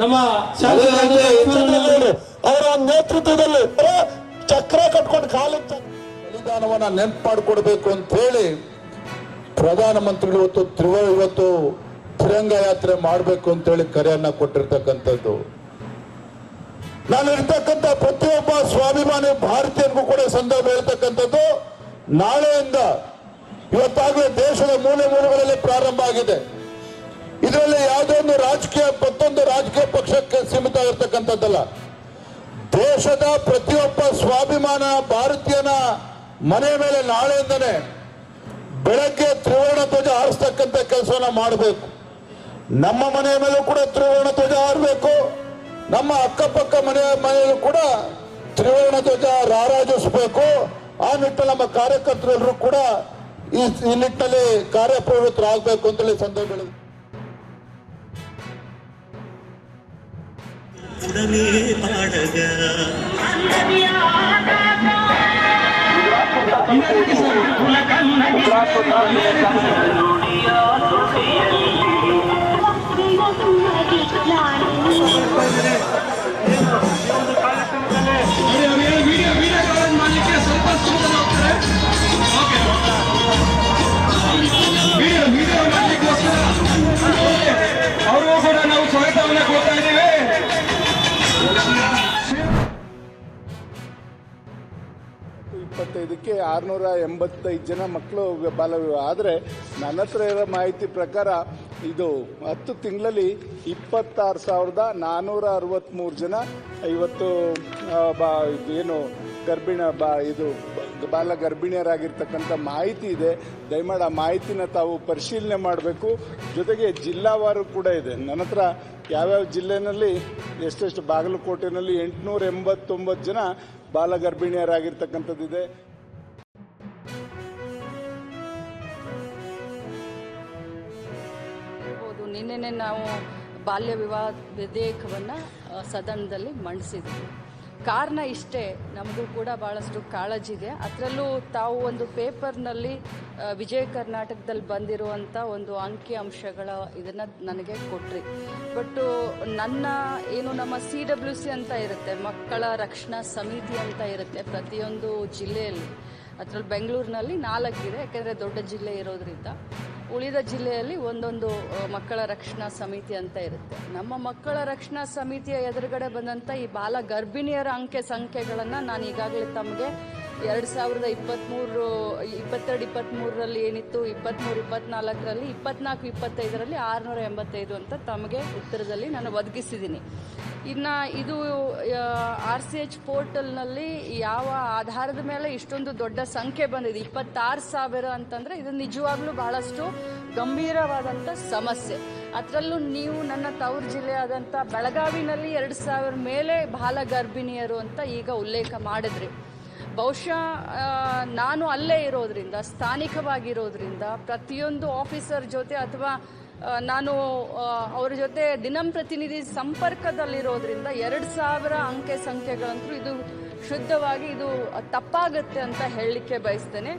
ನಮ್ಮ ಅವರ ನೇತೃತ್ವದಲ್ಲಿ ಚಕ್ರ ಕಟ್ಕೊಂಡು ಕಾಲಿಟ್ಟು ಬಲಿದಾನವನ್ನ ನೆನಪು ಮಾಡಿಕೊಡ್ಬೇಕು ಅಂತ ಹೇಳಿ ಪ್ರಧಾನಮಂತ್ರಿಗಳು ಇವತ್ತು ತಿರಂಗ ಯಾತ್ರೆ ಮಾಡಬೇಕು ಅಂತ ಹೇಳಿ ಕರೆಯನ್ನ ಕೊಟ್ಟಿರ್ತಕ್ಕಂಥದ್ದು. ನಾನು ಇರ್ತಕ್ಕಂಥ ಪ್ರತಿಯೊಬ್ಬ ಸ್ವಾಭಿಮಾನಿ ಭಾರತೀಯರಿಗೂ ಕೂಡ ಸಂದರ್ಭ ಹೇಳ್ತಕ್ಕಂಥದ್ದು, ನಾಳೆಯಿಂದ ಇವತ್ತಾಗಲೇ ದೇಶದ ಮೂಲೆ ಮೂಲೆಗಳಲ್ಲಿ ಪ್ರಾರಂಭ ಆಗಿದೆ. ಇದರಲ್ಲಿ ಯಾವುದೋ ಒಂದು ಮತ್ತೊಂದು ರಾಜಕೀಯ ಪಕ್ಷಕ್ಕೆ ಸೀಮಿತ ಆಗಿರ್ತಕ್ಕಂಥದ್ದಲ್ಲ. ದೇಶದ ಪ್ರತಿಯೊಬ್ಬ ಸ್ವಾಭಿಮಾನ ಭಾರತೀಯನ ಮನೆ ಮೇಲೆ ನಾಳೆಯಿಂದನೇ ಬೆಳಗ್ಗೆ ತ್ರಿವರ್ಣ ಧ್ವಜ ಹಾರಿಸ್ತಕ್ಕಂಥ ಕೆಲಸವನ್ನ ಮಾಡಬೇಕು. ನಮ್ಮ ಮನೆಯ ಮೇಲೂ ಕೂಡ ತ್ರಿವರ್ಣ ಧ್ವಜ ಹಾರಬೇಕು. ನಮ್ಮ ಅಕ್ಕಪಕ್ಕ ಮನೆಯಲ್ಲೂ ಕೂಡ ತ್ರಿವರ್ಣ ಧ್ವಜ ರಾರಾಜಿಸಬೇಕು. ಆ ನಿಟ್ಟಿನಲ್ಲಿ ನಮ್ಮ ಕಾರ್ಯಕರ್ತರೆಲ್ಲರೂ ಕೂಡ ಈ ನಿಟ್ಟಿನಲ್ಲಿ ಕಾರ್ಯಪ್ರವೃತ್ತರಾಗಬೇಕು ಅಂತೇಳಿ ಸಂದರ್ಭ ಹೇಳಿದ್ರು. ಅವರು ಕೂಡ ನಾವು ಸ್ವಾಗತವನ್ನ ಕೊಡ್ತಾ ಇದ್ದೇವೆ. ಇದಕ್ಕೆ 685 ಜನ ಮಕ್ಕಳು ಬಾಲ ವಿವಾಹ. ಆದರೆ ನನ್ನ ಹತ್ರ ಇರೋ ಮಾಹಿತಿ ಪ್ರಕಾರ ಇದು 10 ತಿಂಗಳಲ್ಲಿ 26,463 ಜನ ಇವತ್ತು ಏನು ಬಾಲ ಗರ್ಭಿಣಿಯರಾಗಿರ್ತಕ್ಕಂಥ ಮಾಹಿತಿ ಇದೆ. ದಯಮಾಡಿ ಆ ಮಾಹಿತಿನ ತಾವು ಪರಿಶೀಲನೆ ಮಾಡಬೇಕು. ಜೊತೆಗೆ ಜಿಲ್ಲಾವಾರು ಕೂಡ ಇದೆ ನನ್ನ ಹತ್ರ. ಯಾವ್ಯಾವ ಜಿಲ್ಲೆನಲ್ಲಿ ಎಷ್ಟೆಷ್ಟು, ಬಾಗಲಕೋಟೆನಲ್ಲಿ 889 ಜನ ಬಾಲ ಗರ್ಭಿಣಿಯರಾಗಿರ್ತಕ್ಕಂಥದ್ದಿದೆ. ನಿನ್ನೆ ನಾವು ಬಾಲ್ಯ ವಿವಾಹ ವಿಧೇಯಕವನ್ನು ಸದನದಲ್ಲಿ ಮಂಡಿಸಿದ್ವಿ. ಕಾರಣ ಇಷ್ಟೇ, ನಮಗೂ ಕೂಡ ಭಾಳಷ್ಟು ಕಾಳಜಿ ಇದೆ. ಅದರಲ್ಲೂ ತಾವು ಒಂದು ಪೇಪರ್ನಲ್ಲಿ ವಿಜಯ ಕರ್ನಾಟಕದಲ್ಲಿ ಬಂದಿರುವಂಥ ಒಂದು ಅಂಕಿ ಅಂಶಗಳ ಇದನ್ನು ನನಗೆ ಕೊಟ್ರಿ. ಬಟ್ಟು ನಮ್ಮ CWC ಅಂತ ಇರುತ್ತೆ, ಮಕ್ಕಳ ರಕ್ಷಣಾ ಸಮಿತಿ ಅಂತ ಇರುತ್ತೆ ಪ್ರತಿಯೊಂದು ಜಿಲ್ಲೆಯಲ್ಲಿ. ಅದರಲ್ಲಿ ಬೆಂಗಳೂರಿನಲ್ಲಿ 4 ಇದೆ, ಯಾಕೆಂದರೆ ದೊಡ್ಡ ಜಿಲ್ಲೆ ಇರೋದ್ರಿಂದ. ಉಳಿದ ಜಿಲ್ಲೆಯಲ್ಲಿ ಒಂದೊಂದು ಮಕ್ಕಳ ರಕ್ಷಣಾ ಸಮಿತಿ ಅಂತ ಇರುತ್ತೆ. ನಮ್ಮ ಮಕ್ಕಳ ರಕ್ಷಣಾ ಸಮಿತಿಯ ಎದುರುಗಡೆ ಬಂದಂಥ ಈ ಬಾಲ ಗರ್ಭಿಣಿಯರ ಸಂಖ್ಯೆಗಳನ್ನು ನಾನು ಈಗಾಗಲೇ ತಮಗೆ 2022-23ರಲ್ಲಿ ಏನಿತ್ತು, 23-24ರಲ್ಲಿ, 24-25ರಲ್ಲಿ 685 ಅಂತ ತಮಗೆ ಉತ್ತರದಲ್ಲಿ ನಾನು ಒದಗಿಸಿದ್ದೀನಿ. ಇನ್ನು ಇದು RCH ಪೋರ್ಟಲ್ನಲ್ಲಿ ಯಾವ ಆಧಾರದ ಮೇಲೆ ಇಷ್ಟೊಂದು ದೊಡ್ಡ ಸಂಖ್ಯೆ ಬಂದಿದೆ, 26,000 ಅಂತಂದರೆ ಇದು ನಿಜವಾಗ್ಲೂ ಬಹಳಷ್ಟು ಗಂಭೀರವಾದಂಥ ಸಮಸ್ಯೆ. ಅದರಲ್ಲೂ ನೀವು ನನ್ನ ತವರು ಜಿಲ್ಲೆಯಾದಂಥ ಬೆಳಗಾವಿನಲ್ಲಿ 2,000 ಮೇಲೆ ಬಾಲ ಗರ್ಭಿಣಿಯರು ಅಂತ ಈಗ ಉಲ್ಲೇಖ ಮಾಡಿದ್ರಿ. ಬಹುಶಃ ನಾನು ಅಲ್ಲೇ ಇರೋದ್ರಿಂದ, ಸ್ಥಾನಿಕವಾಗಿರೋದ್ರಿಂದ, ಪ್ರತಿಯೊಂದು ಆಫೀಸರ್ ಜೊತೆ ಅಥವಾ ನಾನು ಅವ್ರ ಜೊತೆ ದಿನಂಪ್ರತಿನಿಧಿ ಸಂಪರ್ಕದಲ್ಲಿರೋದ್ರಿಂದ 2,000 ಸಂಖ್ಯೆಗಳಂತೂ ಇದು ಶುದ್ಧವಾಗಿ ಇದು ತಪ್ಪಾಗುತ್ತೆ ಅಂತ ಹೇಳಲಿಕ್ಕೆ ಬಯಸ್ತೇನೆ.